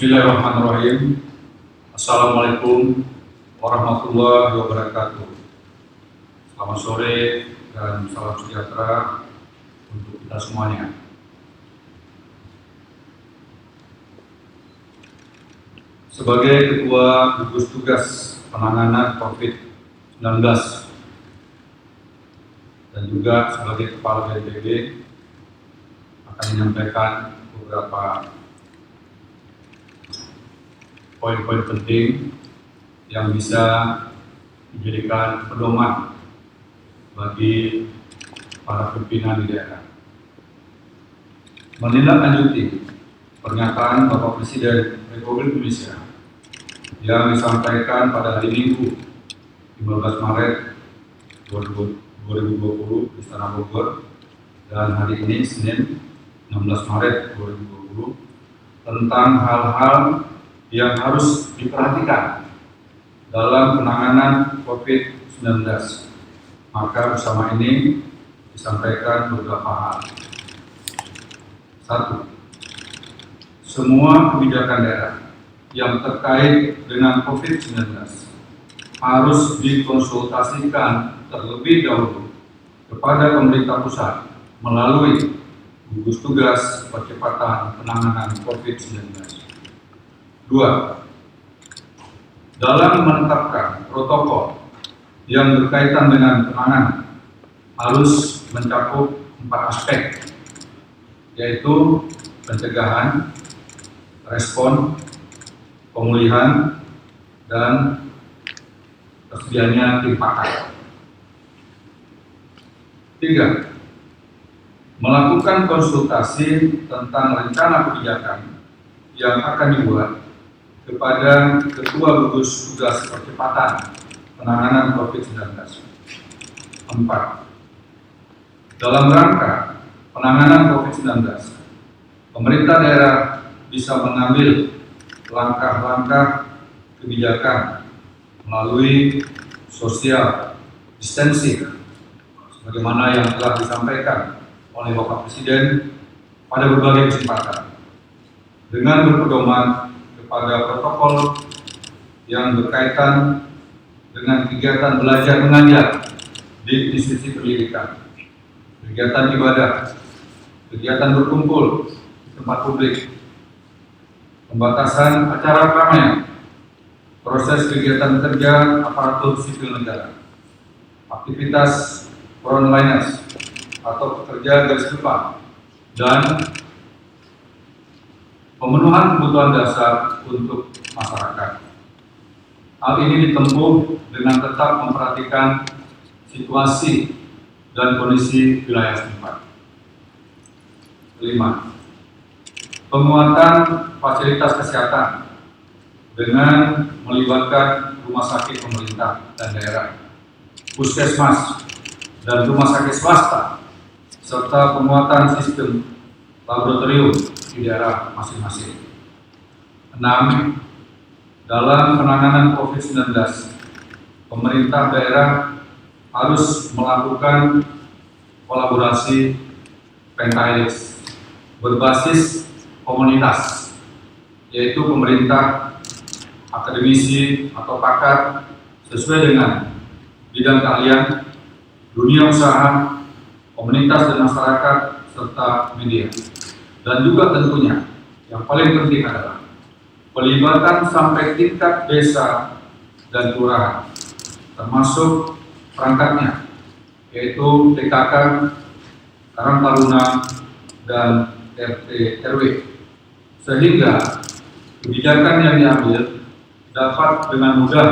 Bismillahirrahmanirrahim. Assalamualaikum warahmatullahi wabarakatuh. Selamat sore dan salam sejahtera untuk kita semuanya. Sebagai Ketua Gugus Tugas Penanganan COVID-19 dan juga sebagai Kepala BNPB akan menyampaikan beberapa poin-poin penting yang bisa dijadikan pedoman bagi para pimpinan di daerah. Menindaklanjuti pernyataan Bapak Presiden Republik Indonesia yang disampaikan pada hari Minggu 15 Maret 2020 di Istana Bogor dan hari ini Senin 16 Maret 2020 tentang hal-hal yang harus diperhatikan dalam penanganan COVID-19. Maka bersama ini disampaikan beberapa hal. 1. Semua kebijakan daerah yang terkait dengan COVID-19 harus dikonsultasikan terlebih dahulu kepada pemerintah pusat melalui Gugus Tugas Percepatan Penanganan COVID-19. 2. Dalam menetapkan protokol yang berkaitan dengan penanganan harus mencakup 4 aspek, yaitu pencegahan, respon, pemulihan, dan tersedianya tim pakar. 3. Melakukan konsultasi tentang rencana kebijakan yang akan dibuat kepada Ketua Gugus Tugas Percepatan Penanganan COVID-19. 4. Dalam rangka penanganan COVID-19, pemerintah daerah bisa mengambil langkah-langkah kebijakan melalui social distancing, sebagaimana yang telah disampaikan oleh Bapak Presiden pada berbagai kesempatan, dengan berpedoman pada protokol yang berkaitan dengan kegiatan belajar mengajar di institusi pendidikan, kegiatan ibadah, kegiatan berkumpul di tempat publik, pembatasan acara keramaian, proses kegiatan kerja aparatur sipil negara, aktivitas frontliners atau pekerja garis depan, dan pemenuhan kebutuhan dasar untuk masyarakat. Hal ini ditempuh dengan tetap memperhatikan situasi dan kondisi wilayah setempat. 5. Penguatan fasilitas kesehatan dengan melibatkan rumah sakit pemerintah dan daerah, puskesmas, dan rumah sakit swasta, serta penguatan sistem laboratorium di daerah masing-masing. 6. Dalam penanganan COVID-19, pemerintah daerah harus melakukan kolaborasi pentahelix berbasis komunitas, yaitu pemerintah, akademisi atau pakar sesuai dengan bidang keahlian, dunia usaha, komunitas dan masyarakat, serta media. Dan juga tentunya yang paling penting adalah pelibatan sampai tingkat desa dan kelurahan, termasuk perangkatnya, yaitu TKK, Karang Taruna, dan RT RW, sehingga kebijakan yang diambil dapat dengan mudah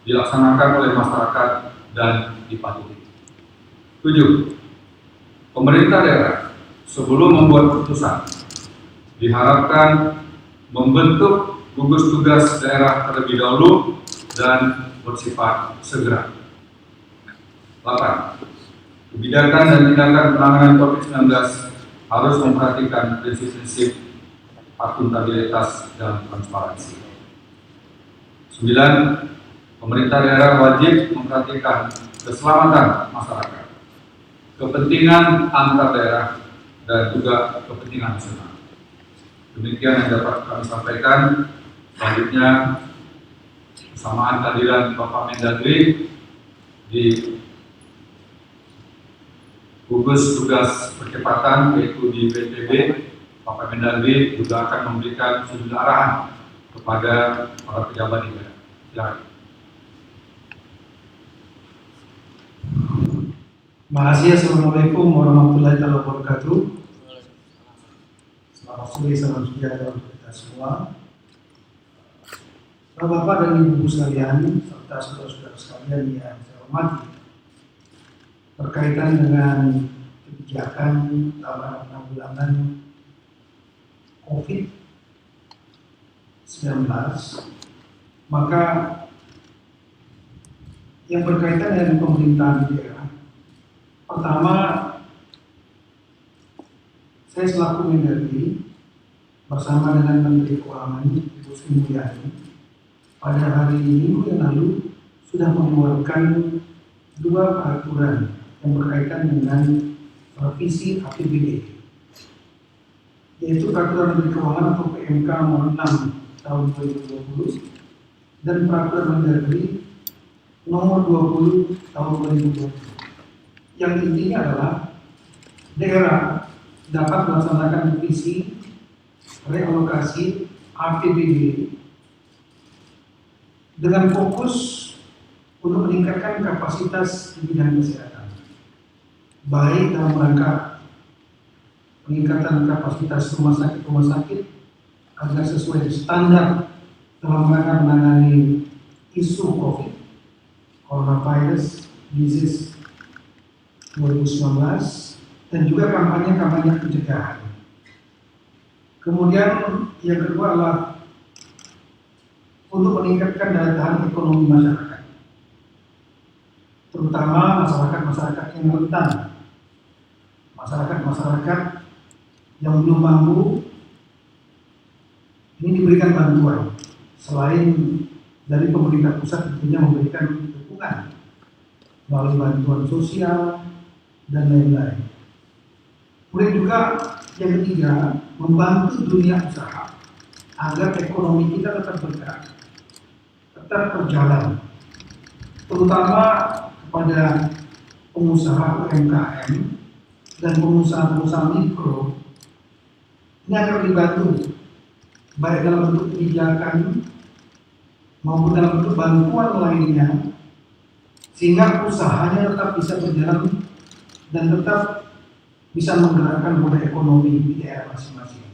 dilaksanakan oleh masyarakat dan dipatuhi. 7. Pemerintah daerah sebelum membuat keputusan diharapkan membentuk gugus tugas daerah terlebih dahulu dan bersifat segera. 8. Kebijakan dan tindakan penanganan COVID-19 harus memperhatikan prinsip-prinsip akuntabilitas dan transparansi. 9. Pemerintah daerah wajib memperhatikan keselamatan masyarakat, kepentingan antar daerah, dan juga kepentingan nasional. Demikian yang dapat kami sampaikan. Selanjutnya, kesamaan kehadiran Bapak Mendagri di gugus tugas percepatan, yaitu di BNPB. Bapak Mendagri juga akan memberikan sejumlah arahan kepada para pejabat negara. Silakan. Terima kasih. Assalamualaikum warahmatullahi wabarakatuh. Selamat sore, salam sejahtera untuk kita semua. Bapak dan Ibu sekalian, serta saudara-saudara sekalian yang saya hormati, berkaitan dengan kebijakan dalam penanggulangan COVID-19, maka yang berkaitan dengan pemerintahan daerah, pertama, saya selaku Mendagri bersama dengan Menteri Keuangan Ibu Sri Mulyani pada hari Minggu yang lalu sudah mengeluarkan 2 peraturan yang berkaitan dengan revisi APBD, yaitu Peraturan Menteri Keuangan atau PMK nomor 6 tahun 2020 dan Peraturan Mendagri nomor 20 tahun 2020. Yang intinya adalah daerah dapat melaksanakan revisi realokasi APBD dengan fokus untuk meningkatkan kapasitas di bidang kesehatan, baik dalam rangka peningkatan kapasitas rumah sakit agar sesuai standar dalam rangka menangani isu COVID, coronavirus disease 2019, dan juga kampanye pencegahan. Kemudian yang kedua adalah untuk meningkatkan daya tahan ekonomi masyarakat, terutama masyarakat yang rentan, masyarakat yang belum mampu. Ini diberikan bantuan, selain dari pemerintah pusat tentunya memberikan dukungan melalui bantuan sosial dan lain-lain. Kemudian juga yang ketiga, membantu dunia usaha agar ekonomi kita tetap bergerak, tetap berjalan, terutama kepada pengusaha UMKM dan pengusaha mikro. Ini akan dibantu baik dalam bentuk kebijakan maupun dalam bentuk bantuan lainnya, sehingga usahanya tetap bisa berjalan dan tetap bisa menggerakkan roda ekonomi di daerah masing-masing.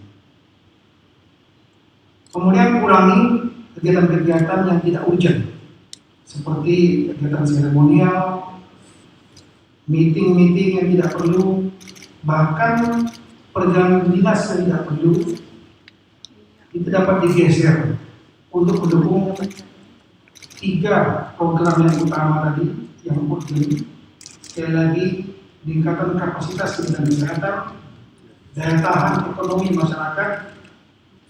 Kemudian kurangi kegiatan-kegiatan yang tidak urgent, seperti kegiatan seremonial, meeting-meeting yang tidak perlu, bahkan perjalanan dinas yang tidak perlu, itu dapat digeser untuk mendukung 3 program yang utama tadi yang urgent. Sekali lagi, peningkatan kapasitas di bidang kesehatan, daya tahan ekonomi masyarakat,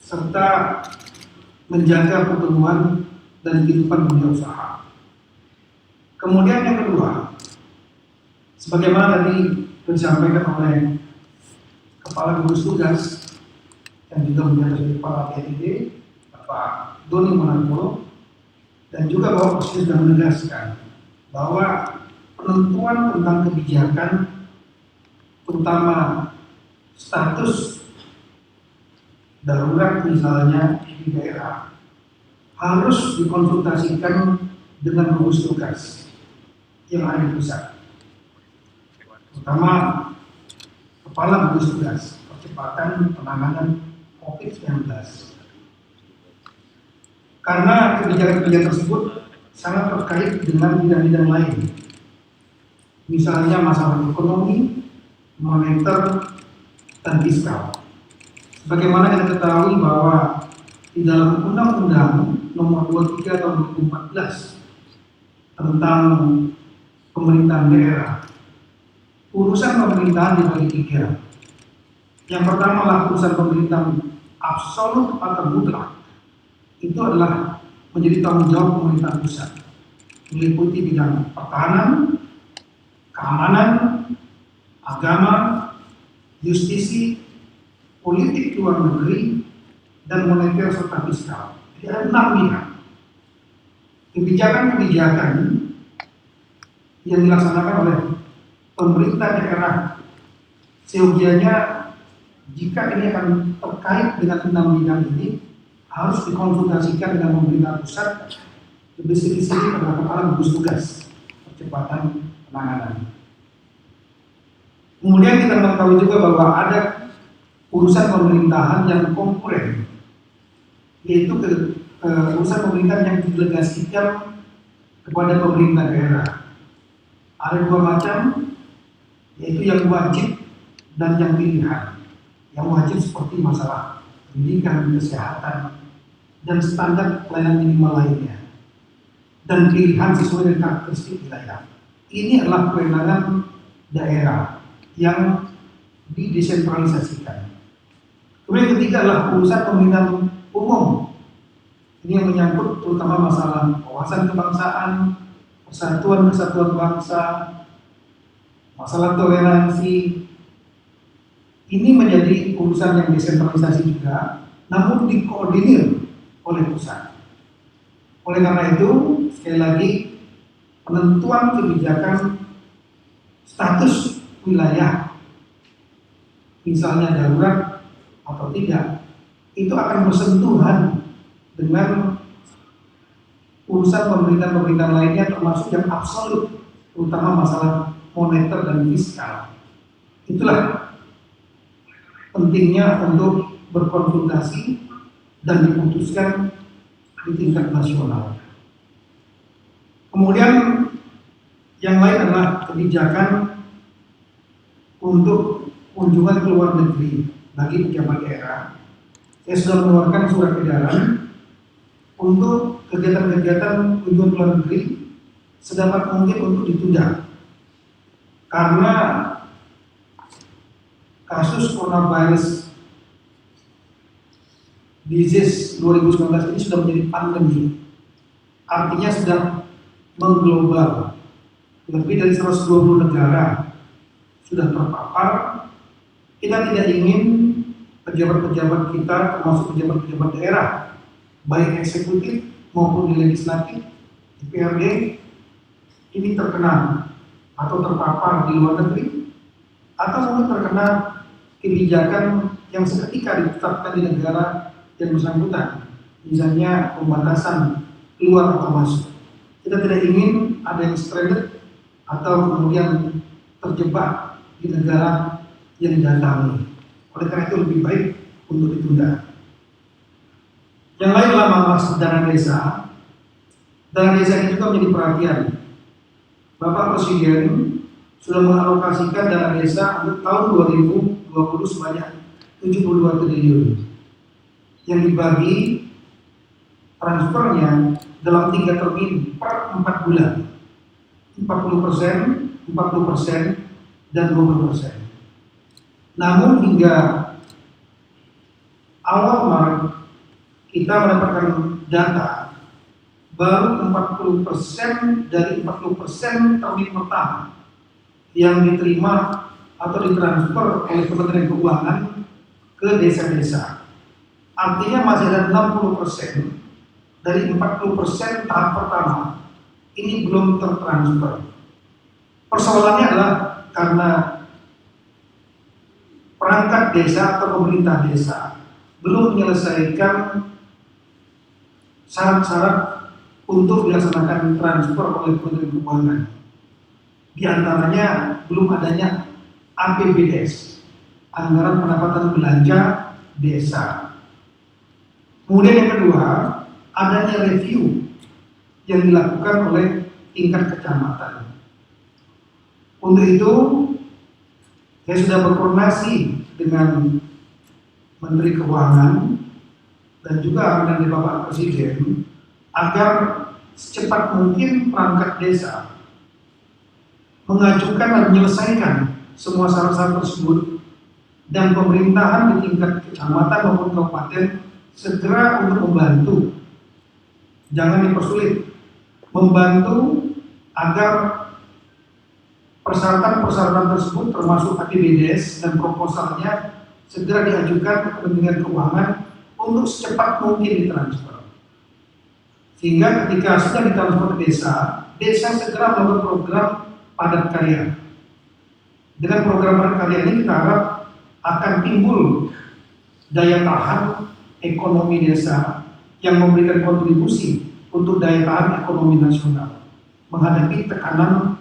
serta menjaga pertumbuhan dan kehidupan dunia usaha. Kemudian yang kedua, sebagaimana tadi disampaikan oleh Kepala Gugus Tugas yang juga menjadi Kepala BNPB, Bapak Doni Monardo, dan juga Bapak Presiden sudah menegaskan bahwa penentuan tentang kebijakan, terutama status darurat misalnya di daerah, harus dikonsultasikan dengan gugus tugas yang ada di pusat, terutama Kepala Gugus Tugas Percepatan Penanganan COVID-19. Karena kebijakan-kebijakan tersebut sangat terkait dengan bidang-bidang lain, misalnya masalah ekonomi, moneter, dan fiskal. Sebagaimana kita ketahui bahwa di dalam Undang-Undang Nomor 23 Tahun 2014 tentang pemerintahan daerah, urusan pemerintahan dibagi 3. Yang pertama adalah urusan pemerintahan absolut atau mutlak. Itu adalah menjadi tanggung jawab pemerintah pusat, meliputi bidang pertahanan, keamanan, agama, justisi, politik luar negeri, dan moneter serta fiskal. Jadi ada 6 bidang. Kebijakan-kebijakan yang dilaksanakan oleh pemerintah daerah seyogianya jika ini akan terkait dengan 6 bidang ini harus dikonsultasikan dengan pemerintah pusat, lebih sedikit adalah kepala gugus tugas percepatan penanganan. Kemudian kita mengetahui juga bahwa ada urusan pemerintahan yang konkuren, yaitu urusan pemerintahan yang didelegasikan kepada pemerintah daerah. Ada 2 macam, yaitu yang wajib dan yang pilihan. Yang wajib seperti masalah pendidikan, kesehatan, dan standar pelayanan minimal lainnya. Dan pilihan sesuai dengan karakteristik wilayah. Ini adalah kewenangan daerah yang didesentralisasikan. Kemudian yang ketiga adalah urusan pemerintahan umum. Ini yang menyangkut terutama masalah wawasan kebangsaan, persatuan kesatuan bangsa, masalah toleransi. Ini menjadi urusan yang desentralisasi juga, namun dikoordinir oleh pusat. Oleh karena itu, sekali lagi, penentuan kebijakan status wilayah, misalnya darurat atau tidak, itu akan bersentuhan dengan urusan pemerintahan-pemerintahan lainnya, termasuk yang absolut, terutama masalah moneter dan fiskal. Itulah pentingnya untuk berkonsultasi dan diputuskan di tingkat nasional. Kemudian yang lain adalah kebijakan untuk kunjungan ke luar negeri bagi pejabat daerah. Saya sudah mengeluarkan surat edaran untuk kegiatan-kegiatan kunjungan ke luar negeri sedapat mungkin untuk ditunda karena kasus coronavirus disease 2019 ini sudah menjadi pandemi, artinya sudah mengglobal. Lebih dari 120 negara sudah terpapar. Kita tidak ingin pejabat-pejabat kita, termasuk pejabat-pejabat daerah, baik eksekutif maupun di legislatif, DPRD, ini terkena atau terpapar di luar negeri, atau mungkin terkena kebijakan yang seketika ditetapkan di negara yang bersangkutan, misalnya pembatasan keluar atau masuk. Kita tidak ingin ada yang stranded atau kemudian terjebak di negara yang didatangi. Oleh karena itu lebih baik untuk ditunda. Yang lain adalah masalah dana desa. Dana desa ini juga menjadi perhatian. Bapak Presiden sudah mengalokasikan dana desa untuk tahun 2020 sebanyak 72 triliun yang dibagi transfernya dalam 3 termin per 4 bulan, 40%, 40%, dan 20%. Namun hingga awal Maret kita mendapatkan data baru 40% dari 40% termin pertama yang diterima atau ditransfer oleh Kementerian Keuangan ke desa-desa. Artinya masih ada 60% dari 40% tahap pertama ini belum tertransfer. Persoalannya adalah karena perangkat desa atau pemerintah desa belum menyelesaikan syarat-syarat untuk dilaksanakan transfer oleh Kementerian Keuangan. Di antaranya belum adanya APBDes, anggaran pendapatan belanja desa. Kemudian yang kedua, adanya review yang dilakukan oleh tingkat kecamatan. Untuk itu, saya sudah berkoordinasi dengan Menteri Keuangan dan juga dengan Bapak Presiden agar secepat mungkin perangkat desa mengajukan dan menyelesaikan semua syarat-syarat tersebut dan pemerintahan di tingkat kecamatan maupun kabupaten segera untuk membantu, jangan dipersulit, membantu agar persyaratan-persyaratan tersebut termasuk APBDes dan proposalnya segera diajukan ke Kementerian Keuangan untuk secepat mungkin ditransfer. Sehingga ketika sudah ditransfer ke desa, desa segera melakukan program padat karya. Dengan program padat karya ini kita harap akan timbul daya tahan ekonomi desa yang memberikan kontribusi untuk daya tahan ekonomi nasional menghadapi tekanan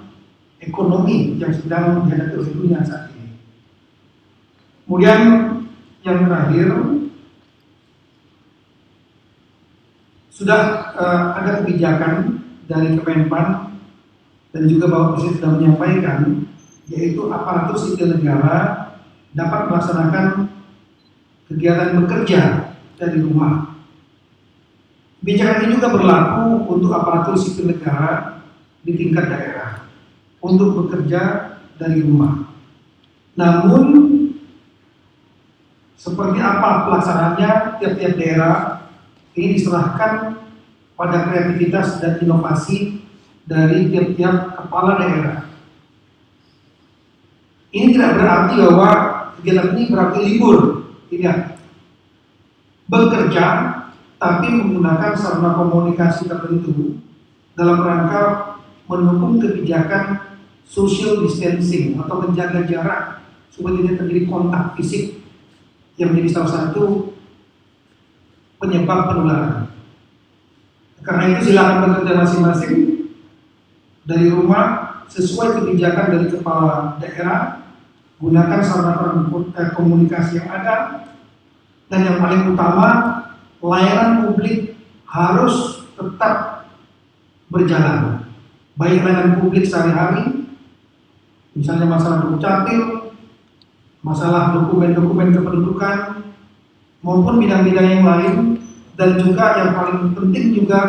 ekonomi yang sedang dihadapi oleh dunia saat ini. Kemudian yang terakhir, sudah ada kebijakan dari Kemenpan dan juga Bapak Presiden sudah menyampaikan, yaitu aparatur sipil negara dapat melaksanakan kegiatan bekerja dari rumah. Kebijakan ini juga berlaku untuk aparatur sipil negara di tingkat daerah untuk bekerja dari rumah. Namun seperti apa pelaksanaannya tiap-tiap daerah ini diserahkan pada kreativitas dan inovasi dari tiap-tiap kepala daerah. Ini tidak berarti bahwa kegiatan ini berarti libur, tidak. Bekerja tapi menggunakan sarana komunikasi tertentu dalam rangka mendukung kebijakan social distancing atau menjaga jarak supaya tidak terjadi kontak fisik yang menjadi salah satu penyebab penularan. Karena itu silakan bekerja masing-masing dari rumah sesuai kebijakan dari kepala daerah, gunakan sarana komunikasi yang ada, dan yang paling utama layanan publik harus tetap berjalan. Baik layanan publik sehari-hari, misalnya masalah dukcapil, masalah dokumen-dokumen kependudukan, maupun bidang-bidang yang lain, dan juga yang paling penting juga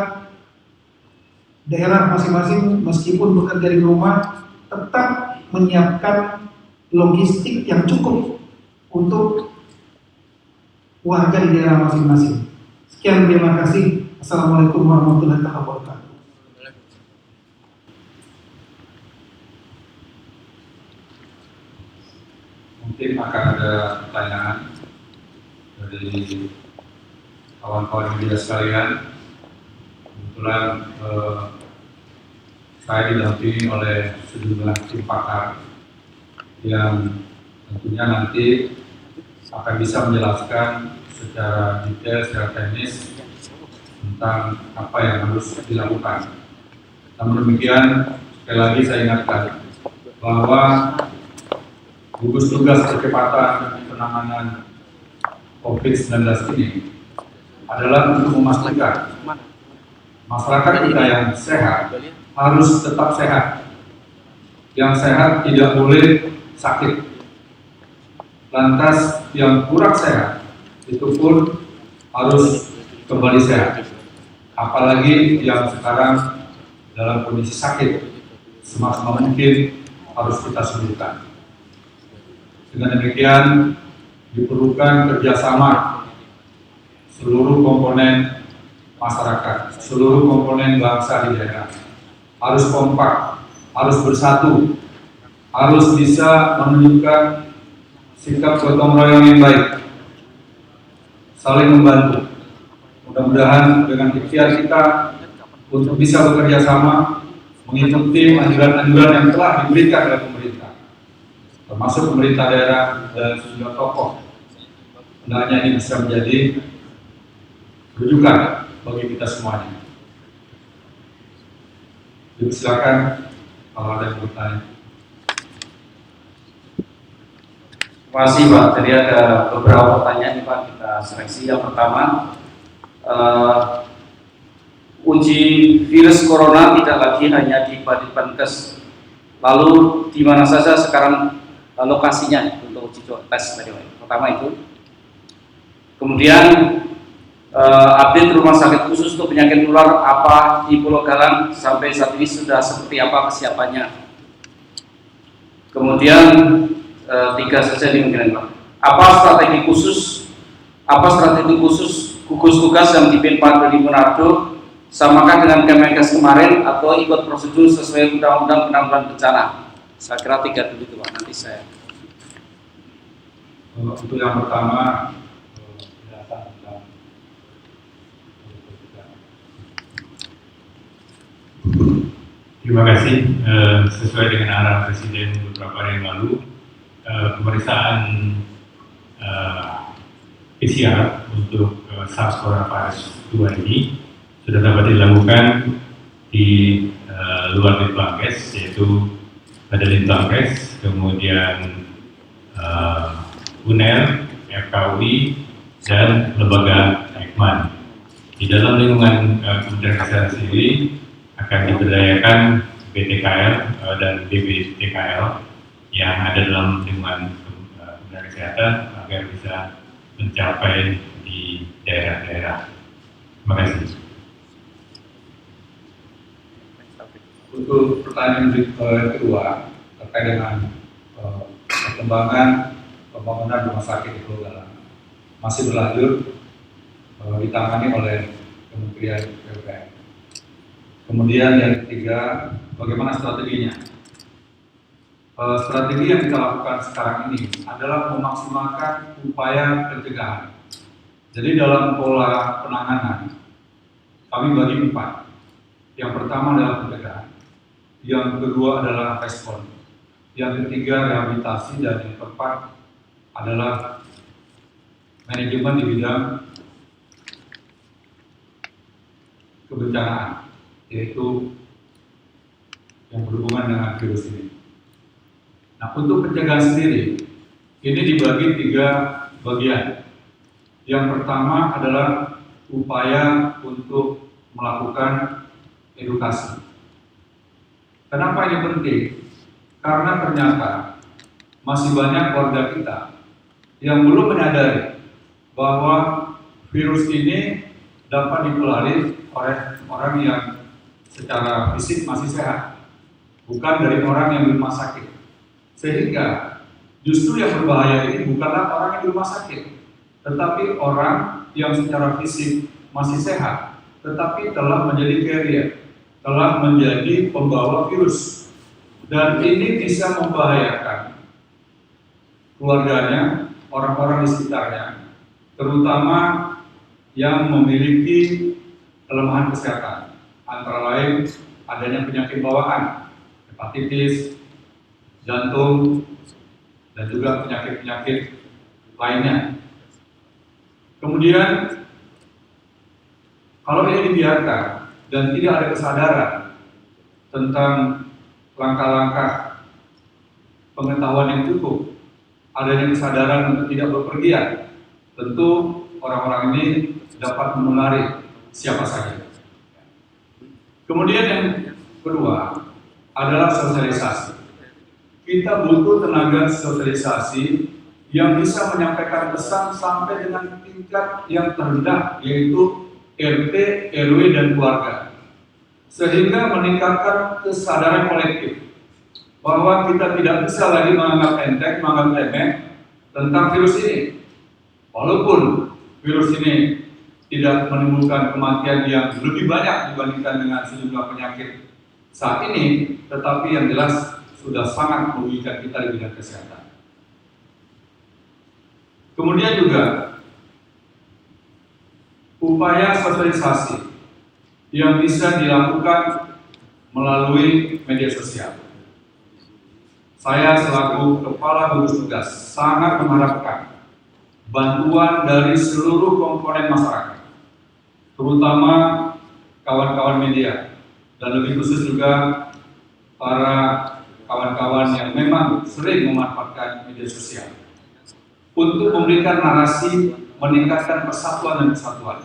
daerah masing-masing meskipun bekerja di rumah tetap menyiapkan logistik yang cukup untuk warga di daerah masing-masing. Sekian, terima kasih. Assalamualaikum warahmatullahi wabarakatuh. Mungkin akan ada pertanyaan dari kawan-kawan media sekalian. Kebetulan saya didampingi oleh sejumlah tim pakar yang tentunya nanti akan bisa menjelaskan secara detail, secara teknis tentang apa yang harus dilakukan. Namun demikian, sekali lagi saya ingatkan bahwa gugus tugas percepatan penanganan COVID-19 ini adalah untuk memastikan masyarakat kita yang sehat harus tetap sehat. Yang sehat tidak boleh sakit. Lantas yang kurang sehat itu pun harus kembali sehat. Apalagi yang sekarang dalam kondisi sakit, semaksimal mungkin harus kita sembuhkan. Dengan demikian diperlukan kerjasama seluruh komponen masyarakat, seluruh komponen bangsa di daerah. Harus kompak, harus bersatu, harus bisa menunjukkan sikap gotong royong yang baik, saling membantu. Mudah-mudahan dengan ikhtiar kita untuk bisa bekerja sama mengikuti anjuran-anjuran yang telah diberikan oleh pemerintah, termasuk pemerintah daerah dan sejumlah tokoh. Hendaknya ini bisa menjadi rujukan bagi kita semuanya. Jadi silakan kalau ada yang bertanya. Terima kasih Pak. Jadi ada beberapa pertanyaan nih Pak, kita seleksi. Yang pertama, uji virus corona tidak lagi hanya di Baditbankes. Lalu di mana saja sekarang lokasinya untuk uji tes tadi Pak? Pertama itu. Kemudian update rumah sakit khusus untuk penyakit menular apa di Pulau Galang sampai saat ini sudah seperti apa kesiapannya. Kemudian tiga saja dimungkinkan Pak. Apa strategi khusus gugus tugas yang dipimpin Pak Dodi Munardo samakan dengan Kemenkes kemarin atau ikut prosedur sesuai Undang-Undang Penanggulangan Bencana? Saya kira tiga dulu itu Pak, nanti saya. Untuk yang pertama, penjelasan tentang Terima kasih. Sesuai dengan arahan Presiden beberapa hari yang lalu, pemeriksaan PCR untuk SARS-CoV-2 ini sudah dapat dilakukan di luar Litbangkes, yaitu pada Litbangkes, kemudian UNER, FKUI, dan lembaga Ekman. Di dalam lingkungan Kementerian Kesehatan sendiri akan diberdayakan BTKL dan BBTKL yang ada dalam lingkungan Kementerian Kesehatan agar bisa mencapai di daerah-daerah. Terima kasih. Untuk pertanyaan kedua terkait dengan perkembangan pembangunan rumah sakit di Pulau Galang masih berlanjut ditangani oleh Kementerian PUPR. Kemudian yang ketiga, bagaimana strateginya? Strategi yang kita lakukan sekarang ini adalah memaksimalkan upaya pencegahan. Jadi dalam pola penanganan kami bagi 4. Yang pertama adalah pencegahan, yang kedua adalah respon, yang ketiga rehabilitasi, dan yang keempat adalah manajemen di bidang kebencanaan, yaitu yang berhubungan dengan virus ini. Nah, untuk pencegahan sendiri, ini dibagi 3 bagian. Yang pertama adalah upaya untuk melakukan edukasi. Kenapa ini penting? Karena ternyata masih banyak warga kita yang belum menyadari bahwa virus ini dapat ditulari oleh orang yang secara fisik masih sehat, bukan dari orang yang di rumah sakit. Sehingga justru yang berbahaya ini bukanlah orang yang di rumah sakit, tetapi orang yang secara fisik masih sehat, tetapi telah menjadi carrier, telah menjadi pembawa virus. Dan ini bisa membahayakan keluarganya, orang-orang di sekitarnya, terutama yang memiliki kelemahan kesehatan, antara lain adanya penyakit bawaan, hepatitis, jantung, dan juga penyakit-penyakit lainnya. Kemudian, kalau ini dibiarkan dan tidak ada kesadaran tentang langkah-langkah pengetahuan yang cukup, adanya kesadaran untuk tidak bepergian, tentu orang-orang ini dapat menulari siapa saja. Kemudian yang kedua adalah sosialisasi. Kita butuh tenaga sosialisasi yang bisa menyampaikan pesan sampai dengan tingkat yang terendah, yaitu RT, RW, dan keluarga, sehingga meningkatkan kesadaran kolektif bahwa kita tidak bisa lagi menganggap enteng, menganggap remeh tentang virus ini. Walaupun virus ini tidak menimbulkan kematian yang lebih banyak dibandingkan dengan sejumlah penyakit saat ini, tetapi yang jelas sudah sangat merugikan kita di bidang kesehatan. Kemudian juga upaya sosialisasi yang bisa dilakukan melalui media sosial. Saya selaku Kepala Gugus Tugas sangat mengharapkan bantuan dari seluruh komponen masyarakat, terutama kawan-kawan media, dan lebih khusus juga para kawan-kawan yang memang sering memanfaatkan media sosial untuk memberikan narasi meningkatkan persatuan dan kesatuan,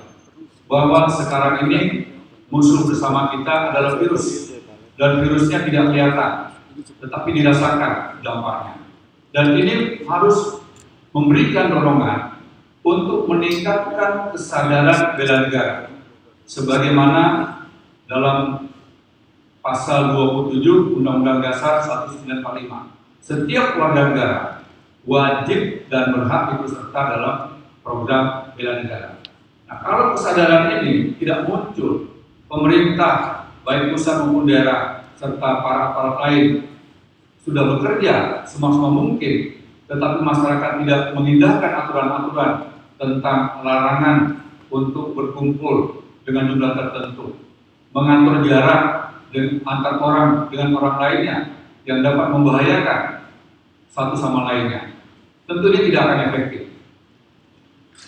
bahwa sekarang ini musuh bersama kita adalah virus, dan virusnya tidak kelihatan tetapi dirasakan dampaknya, dan ini harus memberikan dorongan untuk meningkatkan kesadaran bela negara sebagaimana dalam Pasal 27 Undang-Undang Dasar 1945. Setiap warga negara wajib dan berhak ikut serta dalam program bela negara. Nah, kalau kesadaran ini tidak muncul, pemerintah, baik pusat maupun daerah, serta para aparat lain sudah bekerja semaksimal mungkin, tetapi masyarakat tidak mengindahkan aturan-aturan tentang larangan untuk berkumpul dengan jumlah tertentu, mengatur jarak antar orang dengan orang lainnya yang dapat membahayakan satu sama lainnya, tentu ini tidak akan efektif.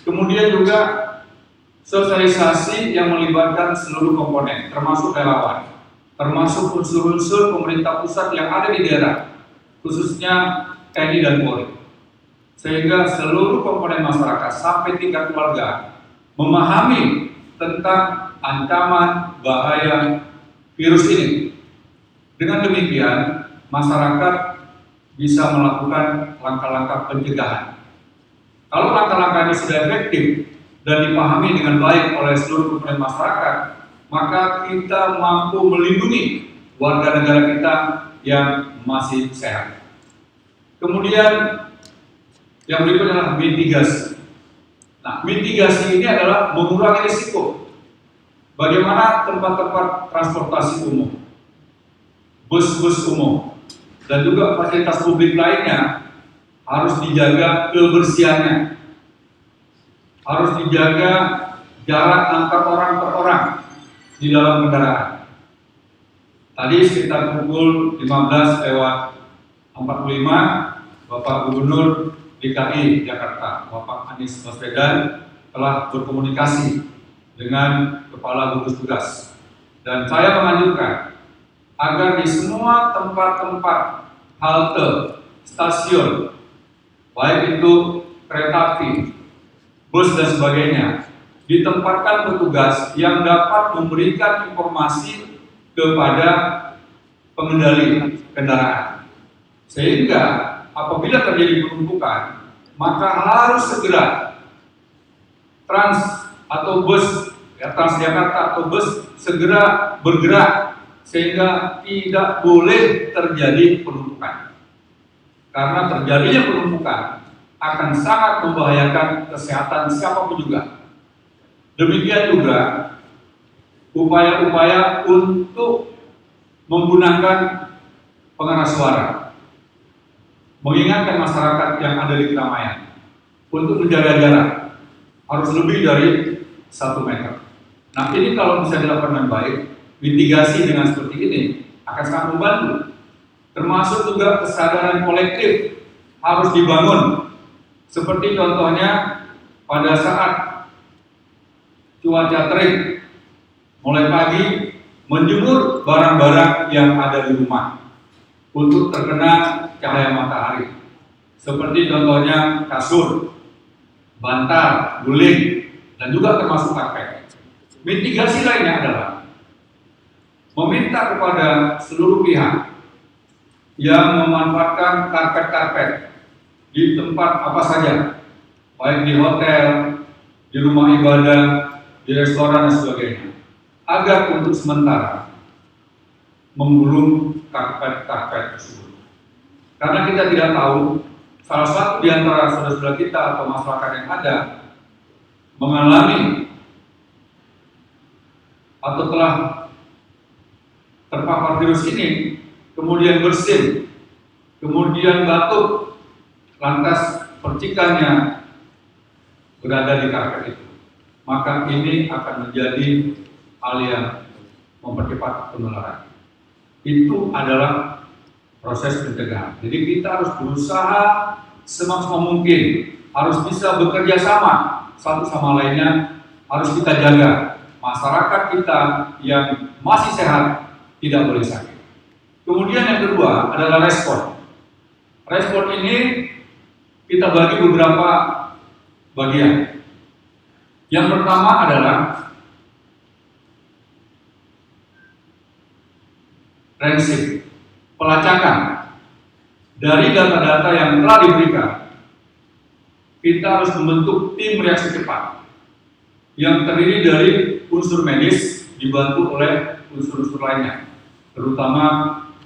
Kemudian juga sosialisasi yang melibatkan seluruh komponen, termasuk relawan, termasuk unsur-unsur pemerintah pusat yang ada di daerah, khususnya TNI dan Polri, sehingga seluruh komponen masyarakat sampai tingkat keluarga memahami tentang ancaman bahaya virus ini. Dengan demikian, masyarakat bisa melakukan langkah-langkah pencegahan. Kalau langkah-langkah ini sudah efektif dan dipahami dengan baik oleh seluruh komponen masyarakat, maka kita mampu melindungi warga negara kita yang masih sehat. Kemudian yang berikutnya adalah mitigasi. Nah, mitigasi ini adalah mengurangi risiko. Bagaimana tempat-tempat transportasi umum, bus-bus umum, dan juga fasilitas publik lainnya harus dijaga kebersihannya, harus dijaga jarak antar orang per orang di dalam kendaraan. Tadi sekitar pukul 15:45, Bapak Gubernur DKI Jakarta, Bapak Anies Baswedan, telah berkomunikasi dengan Kepala Gugus Tugas. Dan saya menganjurkan agar di semua tempat-tempat halte, stasiun, baik itu kereta api, bus dan sebagainya, ditempatkan petugas yang dapat memberikan informasi kepada pengendali kendaraan. Sehingga apabila terjadi penumpukan, maka harus segera Trans atau bus, Transjakarta atau bus segera bergerak sehingga tidak boleh terjadi penumpukan. Karena terjadinya penumpukan akan sangat membahayakan kesehatan siapapun juga. Demikian juga upaya-upaya untuk menggunakan pengeras suara, mengingatkan masyarakat yang ada di keramaian untuk menjaga jarak harus lebih dari 1 meter. Nah, ini kalau bisa dilakukan dengan baik, mitigasi dengan seperti ini akan sangat membantu. Termasuk juga kesadaran kolektif harus dibangun. Seperti contohnya pada saat cuaca terik, mulai pagi menjemur barang-barang yang ada di rumah untuk terkena cahaya matahari. Seperti contohnya kasur, bantal, guling, dan juga termasuk karpet. Mitigasi lainnya adalah meminta kepada seluruh pihak yang memanfaatkan karpet-karpet di tempat apa saja, baik di hotel, di rumah ibadah, di restoran dan sebagainya, agar untuk sementara menggulung karpet-karpet tersebut. Karena kita tidak tahu, salah satu di antara saudara-saudara kita atau masyarakat yang ada mengalami atau telah terpapar virus ini, kemudian bersin, kemudian batuk, lantas percikannya berada di karpet itu, maka ini akan menjadi hal yang mempercepat penularan. Itu adalah proses pencegahan. Jadi kita harus berusaha semaksimal mungkin, harus bisa bekerja sama satu sama lainnya, harus kita jaga masyarakat kita yang masih sehat tidak boleh sakit. Kemudian yang kedua adalah respon. Respon ini kita bagi beberapa bagian. Yang pertama adalah prinsip pelacakan dari data-data yang telah diberikan. Kita harus membentuk tim reaksi cepat yang terdiri dari unsur medis dibantu oleh unsur-unsur lainnya, terutama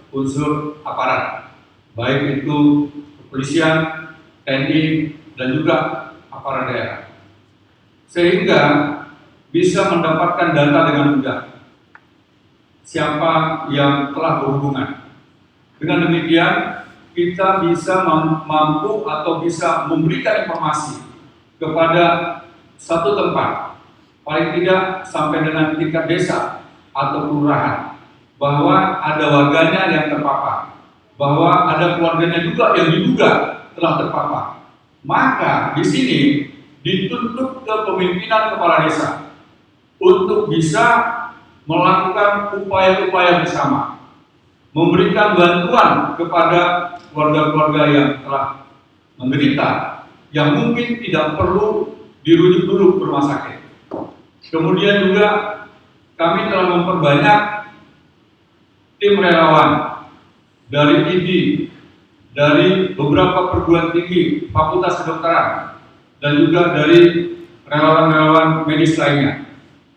unsur aparat, baik itu kepolisian, TNI, dan juga aparat daerah, sehingga bisa mendapatkan data dengan mudah siapa yang telah berhubungan. Dengan demikian, kita bisa mampu atau bisa memberikan informasi kepada satu tempat, paling tidak sampai dengan tingkat desa atau kelurahan, bahwa ada warganya yang terpapar, bahwa ada keluarganya juga yang diduga telah terpapar. Maka di sini dituntut ke pemimpinan kepala desa untuk bisa melakukan upaya-upaya bersama, memberikan bantuan kepada keluarga-keluarga yang telah menderita, yang mungkin tidak perlu dirujuk dulu ke rumah sakit. Kemudian juga kami telah memperbanyak tim relawan dari IDI, dari beberapa perguruan tinggi, fakultas kedokteran, dan juga dari relawan-relawan medis lainnya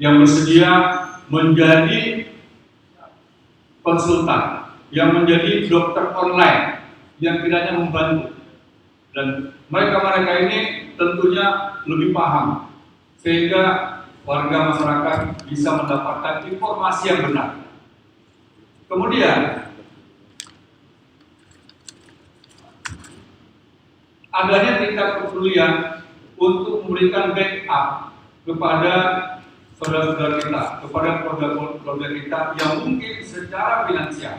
yang bersedia menjadi konsultan, yang menjadi dokter online yang kiranya membantu. Dan mereka-mereka ini tentunya lebih paham sehingga warga masyarakat bisa mendapatkan informasi yang benar. Kemudian adanya tingkat kepedulian untuk memberikan backup kepada saudara-saudara kita, kepada keluarga kita yang mungkin secara finansial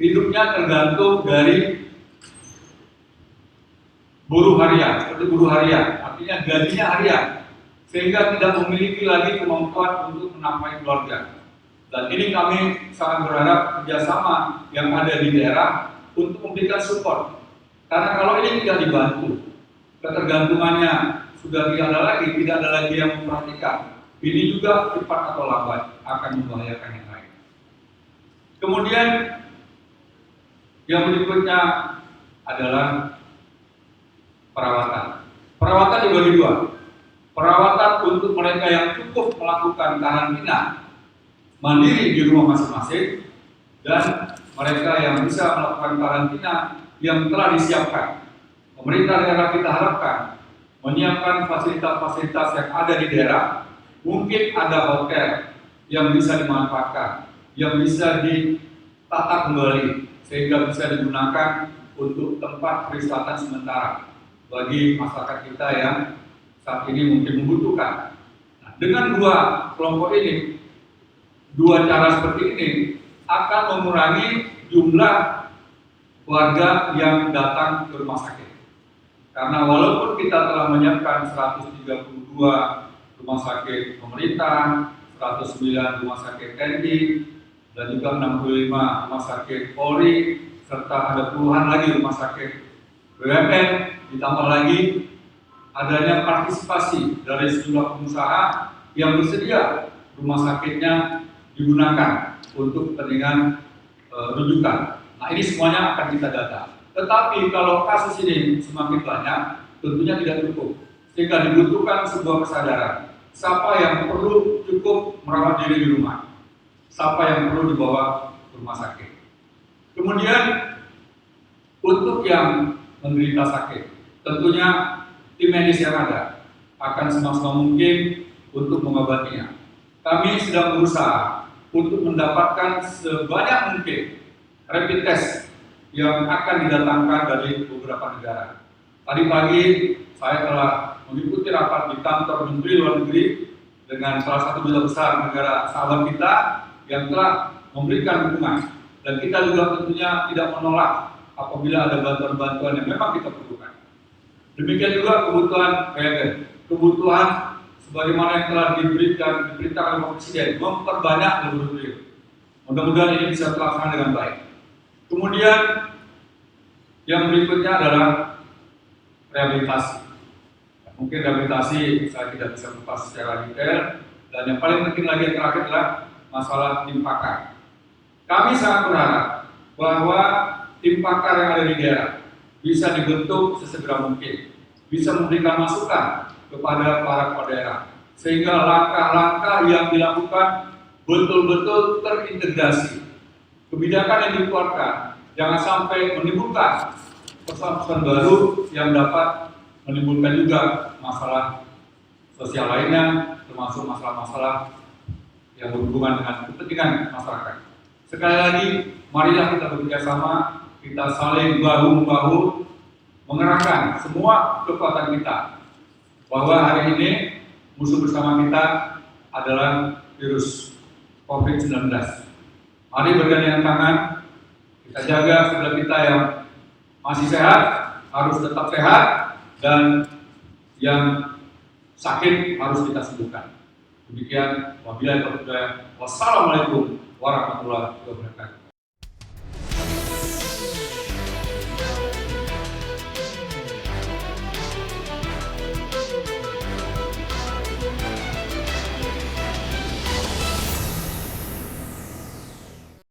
hidupnya tergantung dari buruh harian, seperti buruh harian, artinya gajinya harian, sehingga tidak memiliki lagi kemampuan untuk menafkahi keluarga. Dan ini kami sangat berharap kerjasama yang ada di daerah untuk memberikan support. Karena kalau ini tidak dibantu, ketergantungannya sudah tidak ada lagi yang memperhatikan. Ini juga cepat atau lambat akan membahayakan yang lain. Kemudian yang berikutnya adalah perawatan. Perawatan dibagi dua. Perawatan untuk mereka yang cukup melakukan karantina mandiri di rumah masing-masing, dan mereka yang bisa melakukan karantina yang telah disiapkan. Pemerintah daerah kita harapkan menyiapkan fasilitas-fasilitas yang ada di daerah. Mungkin ada hotel yang bisa dimanfaatkan, yang bisa ditata kembali sehingga bisa digunakan untuk tempat peristirahatan sementara bagi masyarakat kita yang saat ini mungkin membutuhkan. Nah, dengan dua kelompok ini, dua cara seperti ini akan mengurangi jumlah warga yang datang ke rumah sakit. Karena walaupun kita telah menyiapkan 132 rumah sakit pemerintah, 109 rumah sakit TNI, dan juga 65 rumah sakit Polri, serta ada puluhan lagi rumah sakit BUMN, ditambah lagi adanya partisipasi dari sejumlah pengusaha yang bersedia rumah sakitnya digunakan untuk kepentingan rujukan. Nah, ini semuanya akan kita data. Tetapi kalau kasus ini semakin banyak, tentunya tidak cukup. Sehingga dibutuhkan sebuah kesadaran. Siapa yang perlu cukup merawat diri di rumah? Siapa yang perlu dibawa ke rumah sakit? Kemudian untuk yang menderita sakit, tentunya tim medis yang ada akan semaksimal mungkin untuk mengobatinya. Kami sedang berusaha untuk mendapatkan sebanyak mungkin rapid test yang akan didatangkan dari beberapa negara. Tadi pagi saya telah mengikuti rapat di kantor Menteri Luar Negeri dengan salah satu duta besar negara sahabat kita yang telah memberikan dukungan, dan kita juga tentunya tidak menolak apabila ada bantuan-bantuan yang memang kita perlukan. Demikian juga kebutuhan reagen, kebutuhan sebagaimana yang telah diberitakan oleh Presiden, memperbanyak laboratorium. Mudah-mudahan ini bisa terlaksana dengan baik. Kemudian yang berikutnya adalah rehabilitasi. Mungkin rehabilitasi saya tidak bisa kupas secara detail, dan yang paling penting lagi yang terakhir adalah masalah tim pakar. Kami sangat berharap bahwa tim pakar yang ada di daerah bisa dibentuk sesegera mungkin, bisa memberikan masukan kepada para kepala daerah, sehingga langkah-langkah yang dilakukan betul-betul terintegrasi. Kebijakan yang dikeluarkan jangan sampai menimbulkan persoalan baru yang dapat menimbulkan juga masalah sosial lainnya, termasuk masalah-masalah yang berhubungan dengan kepentingan masyarakat. Sekali lagi, marilah kita bekerja sama, kita saling bahu-membahu, mengerahkan semua kekuatan kita, bahwa hari ini musuh bersama kita adalah virus COVID-19. Mari bergandengan tangan, kita jaga saudara kita yang masih sehat, harus tetap sehat, dan yang sakit harus kita sembuhkan. Demikian, wabillahi taufiq. Wassalamualaikum warahmatullahi wabarakatuh.